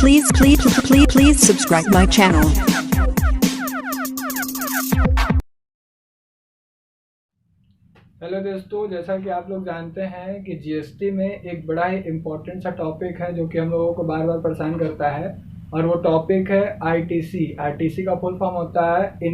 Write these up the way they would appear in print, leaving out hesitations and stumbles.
Please subscribe my channel. Hello दोस्तों, जैसा कि आप लोग जानते हैं कि जीएसटी में एक बड़ा ही इम्पोर्टेंट सा टॉपिक है जो कि हम लोगों को बार बार परेशान करता है, और वो टॉपिक है आईटीसी। आईटीसी का फुल फॉर्म होता है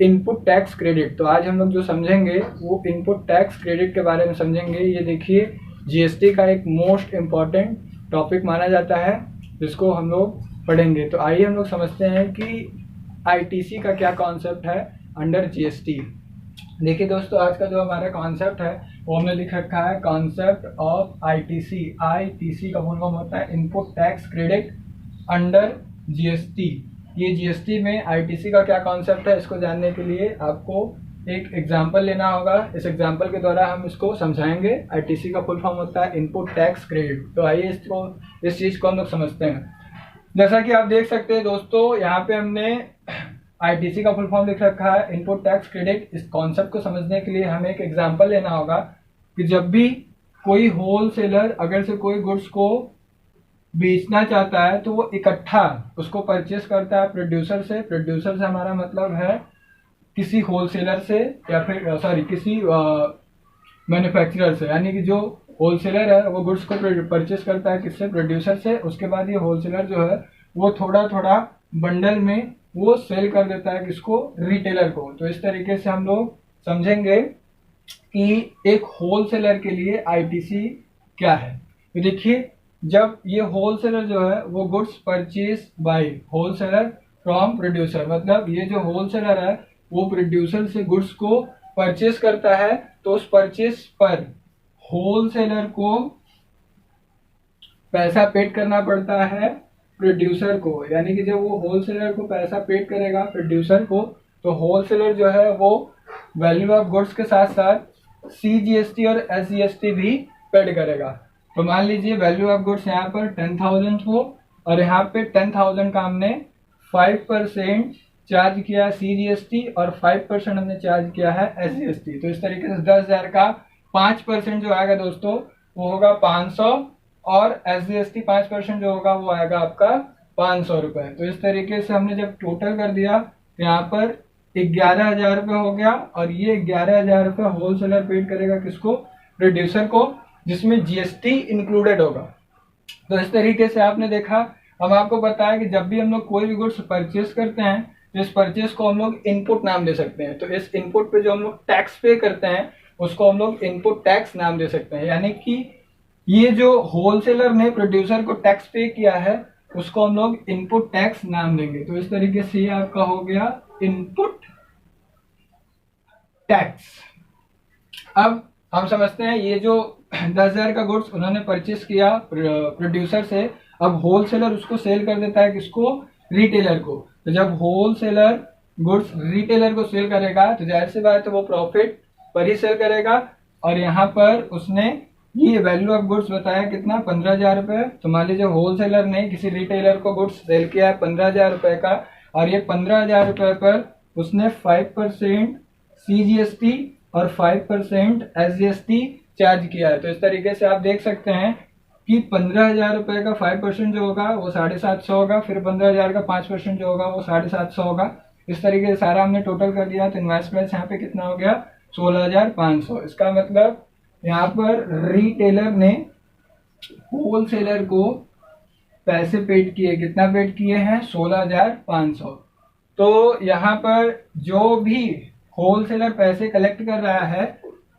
इनपुट टैक्स क्रेडिट। तो आज हम लोग जो समझेंगे वो इनपुट टैक्स क्रेडिट के बारे में समझेंगे। ये देखिए, जीएसटी का एक मोस्ट इम्पॉर्टेंट टॉपिक माना जाता है जिसको हम लोग पढ़ेंगे। तो आइए हम लोग समझते हैं कि आईटीसी का क्या कॉन्सेप्ट है अंडर जीएसटी। देखिए दोस्तों, आज का जो हमारा कॉन्सेप्ट है वो हमने लिख रखा है कॉन्सेप्ट ऑफ आईटीसी। आईटीसी का फुल फॉर्म होता है input tax credit under GST. ये जीएसटी में आईटीसी का क्या कॉन्सेप्ट है, इसको जानने के लिए आपको एक एग्जांपल लेना होगा। इस एग्जांपल के द्वारा हम इसको समझाएंगे। आईटीसी का फुल फॉर्म होता है इनपुट टैक्स क्रेडिट। तो आइए इस चीज़ को हम लोग समझते हैं। जैसा कि आप देख सकते हैं दोस्तों, यहाँ पे हमने आईटीसी का फुल फॉर्म लिख रखा है इनपुट टैक्स क्रेडिट। इस कॉन्सेप्ट को समझने के लिए हमें एक एग्जांपल लेना होगा कि जब भी कोई होलसेलर अगर से कोई गुड्स को बेचना चाहता है तो वो इकट्ठा उसको परचेस करता है प्रोड्यूसर से। प्रोड्यूसर से हमारा मतलब है किसी होलसेलर से या फिर किसी मैन्युफैक्चरर से, यानी कि जो होलसेलर है वो गुड्स को परचेस करता है किससे, प्रोड्यूसर से। उसके बाद ये होलसेलर जो है वो थोड़ा थोड़ा बंडल में वो सेल कर देता है किसको, रिटेलर को। तो इस तरीके से हम लोग समझेंगे कि एक होलसेलर के लिए आईटीसी क्या है। तो देखिए, जब ये होलसेलर जो है वो goods purchase by wholesaler from producer, मतलब ये जो होलसेलर है वो प्रोड्यूसर से गुड्स को परचेज करता है, तो उस परचेज पर होलसेलर को पैसा पेड करना पड़ता है प्रोड्यूसर को। यानी कि जब वो होलसेलर को पैसा पेड करेगा प्रोड्यूसर को, तो होलसेलर जो है वो वैल्यू ऑफ गुड्स के साथ साथ सीजीएसटी और एसजीएसटी भी पेड करेगा। तो मान लीजिए वैल्यू ऑफ गुड्स यहाँ पर 10,000 हो और यहाँ पे 10,000 का हमने 5% चार्ज किया है सीजीएसटी और 5% हमने चार्ज किया है एसजीएसटी। तो इस तरीके से 10,000 का 5% जो आएगा दोस्तों वो होगा 500, और एसजीएसटी 5% जो होगा वो आएगा आपका 500 रुपए। तो इस तरीके से हमने जब टोटल कर दिया तो यहाँ पर 11,000 रुपये हो गया, और ये 11,000 रुपये होलसेलर पेड करेगा किसको, प्रोड्यूसर को, जिसमें जीएसटी इंक्लूडेड होगा। तो इस तरीके से आपने देखा, हम आपको बताया कि जब भी हम लोग कोई भी गुड्स परचेस करते हैं तो इस परचेस को हम लोग इनपुट नाम दे सकते हैं। तो इस इनपुट पे जो हम लोग टैक्स पे करते हैं उसको हम लोग इनपुट टैक्स नाम दे सकते हैं। यानी कि ये जो होलसेलर ने प्रोड्यूसर को टैक्स पे किया है उसको हम लोग इनपुट टैक्स नाम देंगे। तो इस तरीके से ये आपका हो गया इनपुट टैक्स। अब हम समझते हैं ये जो 10,000 का गुड्स उन्होंने परचेस किया प्रोड्यूसर से, अब होलसेलर उसको सेल कर देता है किसको, रिटेलर को। तो जब होलसेलर गुड्स रिटेलर को सेल करेगा तो जाहिर सी बात है वो प्रॉफिट पर ही सेल करेगा। और यहाँ पर उसने ये वैल्यू ऑफ गुड्स बताया कितना, 15,000 रुपये। तो मान लीजिए होलसेलर ने किसी रिटेलर को गुड्स सेल किया है 15,000 रुपये का, और ये 15,000 रुपये पर उसने 5% सीजीएसटी और 5% एसजीएसटी चार्ज किया है। तो इस तरीके से आप देख सकते हैं कि 15,000 रुपये का 5% जो होगा वो 750 होगा, फिर 15,000 का 5% जो होगा वो 750 होगा। इस तरीके से सारा हमने टोटल कर दिया। तो इनवॉइस प्राइस यहाँ पे कितना हो गया, 16,500। इसका मतलब यहाँ पर रिटेलर ने होलसेलर को पैसे पेड किए, कितना पेड किए हैं, 16,500। तो यहाँ पर जो भी होलसेलर पैसे कलेक्ट कर रहा है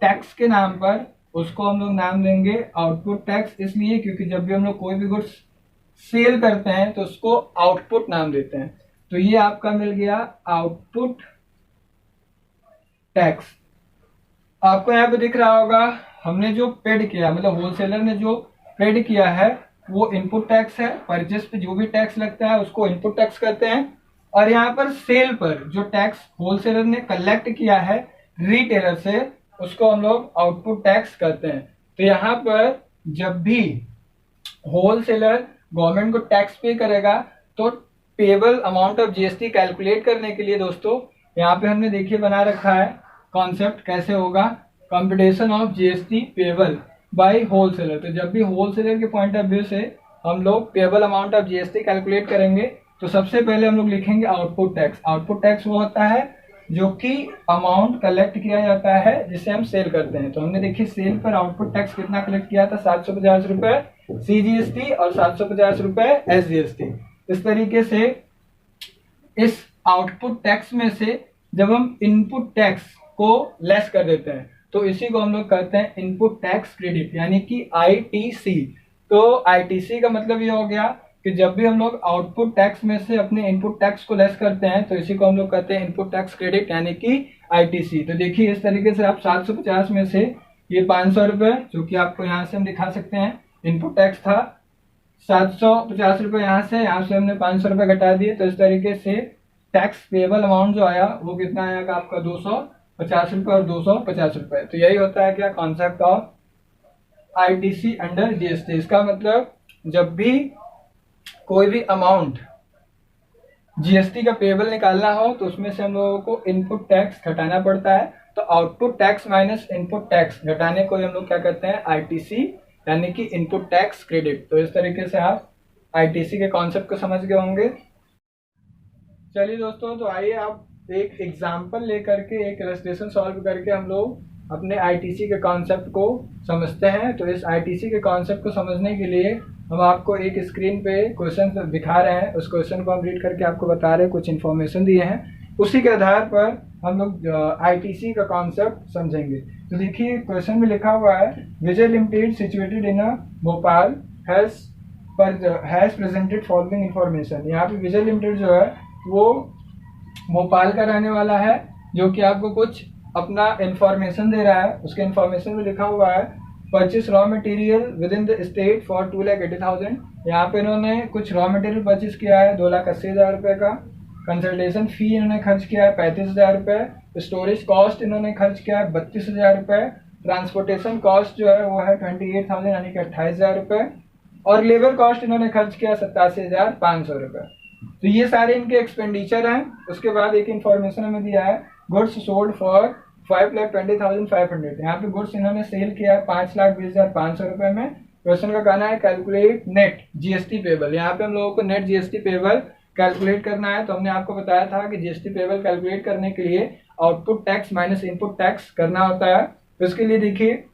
टैक्स के नाम पर, उसको हम लोग नाम देंगे आउटपुट टैक्स। इसलिए क्योंकि जब भी हम लोग कोई भी गुड्स सेल करते हैं तो उसको आउटपुट नाम देते हैं। तो ये आपका मिल गया आउटपुट टैक्स। आपको यहाँ पे दिख रहा होगा हमने जो पेड किया, मतलब होलसेलर ने जो पेड किया है वो इनपुट टैक्स है। परचेस पे जो भी टैक्स लगता है उसको इनपुट टैक्स कहते हैं। और यहाँ पर सेल पर जो टैक्स होलसेलर ने कलेक्ट किया है रिटेलर से उसको हम लोग आउटपुट टैक्स कहते हैं। तो यहाँ पर जब भी होलसेलर गवर्नमेंट को टैक्स पे करेगा तो payable amount of GST calculate करने के लिए दोस्तों यहाँ पे हमने देखिए बना रखा है कॉन्सेप्ट कैसे होगा, computation of GST payable by wholesaler. तो जब भी होलसेलर के पॉइंट ऑफ व्यू से हम लोग payable amount of GST calculate करेंगे, तो सबसे पहले हम लोग लिखेंगे आउटपुट टैक्स। आउटपुट टैक्स वो होता है जो कि अमाउंट कलेक्ट किया जाता है जिसे हम सेल करते हैं। तो हमने देखिए सेल पर आउटपुट टैक्स कितना कलेक्ट किया था, 750 रुपए सीजीएसटी और 750 रुपए एसजीएसटी। इस तरीके से इस आउटपुट टैक्स में से जब हम इनपुट टैक्स को लेस कर देते हैं तो इसी को हम लोग कहते हैं इनपुट टैक्स क्रेडिट, यानी कि आईटीसी। तो आईटीसी का मतलब ये हो गया कि जब भी हम लोग आउटपुट टैक्स में से अपने इनपुट टैक्स को लेस करते हैं तो इसी को हम लोग कहते हैं इनपुट टैक्स क्रेडिट, यानी कि आईटीसी। तो देखिए इस तरीके से आप 750 में से ये 500 रुपए, जो कि आपको यहाँ से हम दिखा सकते हैं, इनपुट टैक्स था 750 रुपए, यहाँ से हमने 500 रुपए घटा दिए। तो इस तरीके से टैक्स पेबल अमाउंट जो आया वो कितना आएगा आपका 250 रुपए और 250 रुपए। तो यही होता है क्या concept of ITC under GST. इसका मतलब जब भी कोई भी अमाउंट जीएसटी का पेबल निकालना हो तो उसमें से हम लोगों को इनपुट टैक्स घटाना पड़ता है। तो output tax minus input tax घटाने को हम लोग क्या कहते हैं, आईटीसी, यानी कि इनपुट टैक्स क्रेडिट। तो इस तरीके से आप आईटीसी के कॉन्सेप्ट को समझ गए होंगे। चलिए दोस्तों, तो आइए आप एक एग्जाम्पल लेकर के, एक इलस्ट्रेशन सॉल्व करके हम लोग अपने आईटीसी के कॉन्सेप्ट को समझते हैं। तो इस आईटीसी के कॉन्सेप्ट को समझने के लिए हम आपको एक स्क्रीन पे क्वेश्चन दिखा रहे हैं, उस क्वेश्चन को हम रीड करके आपको बता रहे हैं, कुछ इन्फॉर्मेशन दिए हैं, उसी के आधार पर हम लोग आईटीसी का कॉन्सेप्ट समझेंगे। तो देखिए क्वेश्चन में लिखा हुआ है, Vijay limited situated in Bhopal has presented following information. यहाँ पे विजय लिमिटेड जो है वो भोपाल का रहने वाला है, जो कि आपको कुछ अपना इंफॉर्मेशन दे रहा है। उसके इंफॉर्मेशन में लिखा हुआ है, purchase raw material with in the state for 2,80,000। यहाँ पे इन्होंने कुछ रॉ मटेरियल परचेस किया है 2,80,000 रुपये का। कंसल्टेशन फी इन्होंने खर्च किया है 35,000 रुपये। स्टोरेज कॉस्ट इन्होंने खर्च किया है 32,000 रुपये। ट्रांसपोर्टेशन कॉस्ट जो है वो है 28,000 यानी कि 28,000 रुपये। और लेबर कॉस्ट इन्होंने खर्च किया 87,500 रुपये। तो ये सारे इनके एक्सपेंडिचर हैं। उसके बाद एक इन्फॉर्मेशन हमें दिया है, गुड्स सोल्ड फॉर 5,20,500। यहाँ पे गुड्स इन्होंने सेल किया है 5,20,500 रुपए में। क्वेश्चन का कहना है कैलकुलेट नेट जीएसटी पेबल। यहाँ पे हम लोगों को नेट जीएसटी पेबल कैलकुलेट करना है। तो हमने आपको बताया था कि जीएसटी पेबल कैलकुलेट करने के लिए output tax minus input tax करना होता है। तो इसके लिए देखिए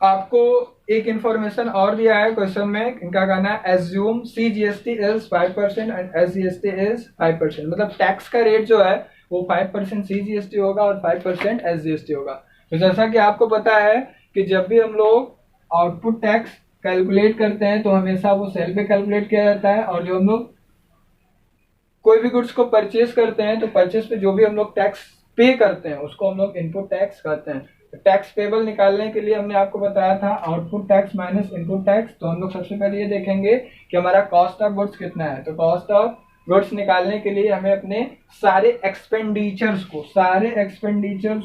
आपको एक इन्फॉर्मेशन और दिया है क्वेश्चन में, इनका कहना है assume CGST is 5% and SGST is 5%। मतलब टैक्स का रेट जो है वो 5% सीजीएसटी होगा और 5% एसजीएसटी होगा। तो जैसा कि आपको पता है कि जब भी हम लोग आउटपुट टैक्स कैलकुलेट करते हैं तो हमेशा वो सेल पे कैलकुलेट किया जाता है, और जो हम लोग कोई भी गुड्स को परचेज करते हैं तो परचेज पे जो भी हम लोग टैक्स पे करते हैं उसको हम लोग इनपुट टैक्स कहते हैं। टैक्स पेबल निकालने के लिए हमने आपको बताया था output tax minus input tax. तो हम लोग सबसे पहले ये देखेंगे कि हमारा कॉस्ट ऑफ गुड्स कितना है। तो कॉस्ट ऑफ गुड्स निकालने के लिए हमें अपने सारे एक्सपेंडिचर्स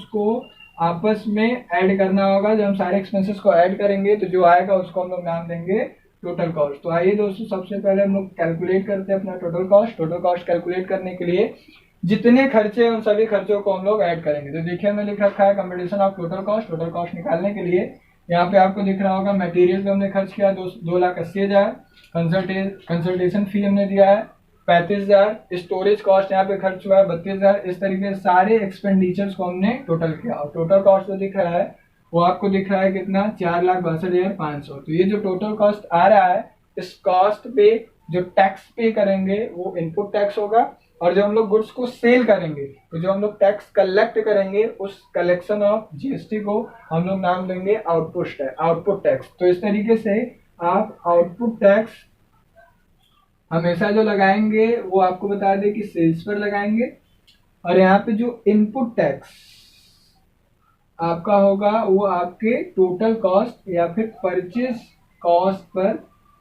को आपस में ऐड करना होगा। जब हम सारे एक्सपेंसेस को ऐड करेंगे तो जो आएगा उसको हम लोग नाम देंगे टोटल कॉस्ट। तो आइए दोस्तों, सबसे पहले हम लोग कैलकुलेट करते हैं अपना total cost. Total cost calculate करने के लिए जितने खर्चे हैं उन सभी खर्चों को हम लोग ऐड करेंगे। तो देखिए हमें लिख रखा है competition of total cost. Total cost निकालने के लिए यहाँ पे आपको दिख रहा होगा मटेरियल पे हमने खर्च किया 2,80,000। कंसल्टेशन फी हमने दिया है 35,000। स्टोरेज कॉस्ट यहाँ पे खर्च हुआ है 32,000। इस तरीके से सारे एक्सपेंडिचर्स को हमने टोटल किया और टोटल कॉस्ट जो दिख रहा है वो आपको दिख रहा है कितना, 4,62,500। तो ये जो टोटल कॉस्ट आ रहा है, इस कॉस्ट पे जो टैक्स पे करेंगे वो इनपुट टैक्स होगा, और जब हम लोग गुड्स को सेल करेंगे तो जो हम लोग टैक्स कलेक्ट करेंगे उस कलेक्शन ऑफ जीएसटी को हम लोग नाम देंगे आउटपुट टैक्स। तो इस तरीके से आप आउटपुट टैक्स हमेशा जो लगाएंगे वो आपको बता दें कि सेल्स पर लगाएंगे, और यहाँ पे जो इनपुट टैक्स आपका होगा वो आपके टोटल कॉस्ट या फिर परचेज कॉस्ट पर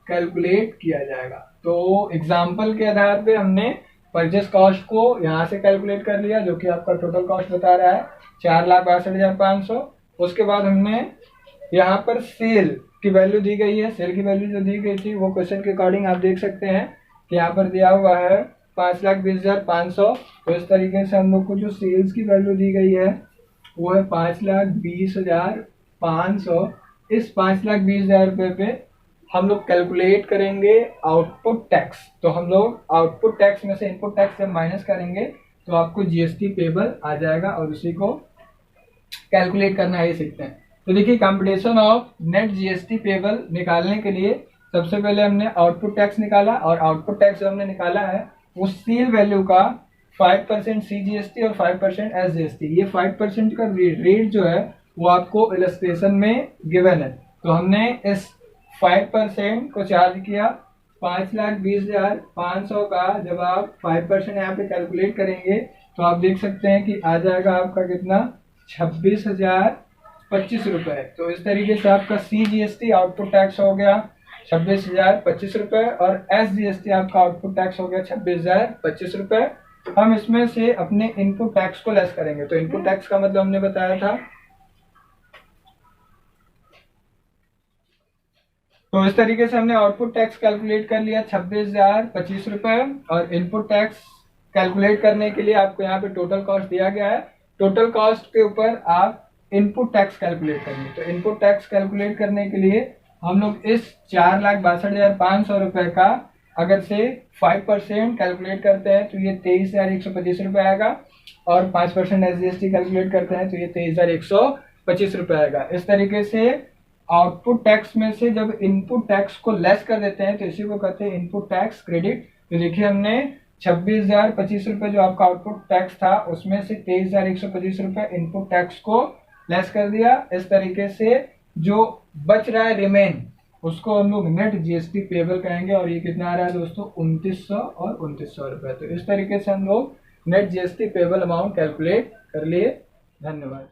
कैलकुलेट किया जाएगा। तो एग्जाम्पल के आधार पे हमने परचेस कॉस्ट को यहाँ से कैलकुलेट कर लिया, जो कि आपका टोटल कॉस्ट बता रहा है 4,62,500। उसके बाद हमने यहाँ पर सेल की वैल्यू दी गई है। सेल की वैल्यू जो दी गई थी वो क्वेश्चन के अकॉर्डिंग आप देख सकते हैं कि यहाँ पर दिया हुआ है 5,20,500। तो इस तरीके से हम लोग को जो सेल्स की वैल्यू दी गई है वो है 5,20,500। इस 5,20,000 रुपये पे हम लोग कैलकुलेट करेंगे आउटपुट टैक्स। तो हम लोग आउटपुट टैक्स में से इनपुट टैक्स जब माइनस करेंगे तो आपको जीएसटी पेबल आ जाएगा और उसी को कैलकुलेट करना ही सीखते हैं। तो देखिए, computation of net GST payable निकालने के लिए सबसे पहले हमने आउटपुट टैक्स निकाला, और आउटपुट टैक्स जो हमने निकाला है वो सील वैल्यू का 5% CGST और 5% SGST। ये 5% का रेट जो है वो आपको इलस्ट्रेशन में गिवन है। तो हमने इस 5% को चार्ज किया 5,20,500 का। जब आप 5% यहाँ पे कैलकुलेट करेंगे तो आप देख सकते हैं कि आ जाएगा आपका कितना, 26,025 रुपए। तो इस तरीके से आपका CGST आउटपुट टैक्स हो गया 26,025 रुपए, और SGST आपका आउटपुट टैक्स हो गया 26,025 रुपए। हम इसमें से अपने इनपुट टैक्स को लेस करेंगे। तो इनपुट टैक्स का मतलब हमने बताया था, तो इस तरीके से हमने आउटपुट टैक्स कैलकुलेट कर लिया 26,025 रुपए। और इनपुट टैक्स कैलकुलेट करने के लिए आपको यहाँ पे टोटल कॉस्ट दिया गया है। टोटल कॉस्ट के ऊपर आप इनपुट टैक्स कैलकुलेट करेंगे। तो इनपुट टैक्स कैलकुलेट करने के लिए हम लोग इस 4,62,500 रुपए का अगर से 5% कैलकुलेट करते हैं तो ये 23,125 रुपए आएगा, और 5% SGST कैलकुलेट करते हैं तो ये 23,125 रुपए आएगा। इस तरीके से आउटपुट टैक्स में से जब इनपुट टैक्स को लेस कर देते हैं तो इसी को कहते हैं इनपुट टैक्स क्रेडिट। तो देखिए, हमने 26,025 रुपए जो आपका आउटपुट टैक्स था उसमें से 23,125 रुपए इनपुट टैक्स को लेस कर दिया। इस तरीके से जो बच रहा है रिमेन, उसको हम लोग नेट जीएसटी पेबल कहेंगे, और ये कितना आ रहा है दोस्तों, 2,900 और 2,900 रुपए। तो इस तरीके से हम लोग net GST payable amount calculate कर लिए। धन्यवाद।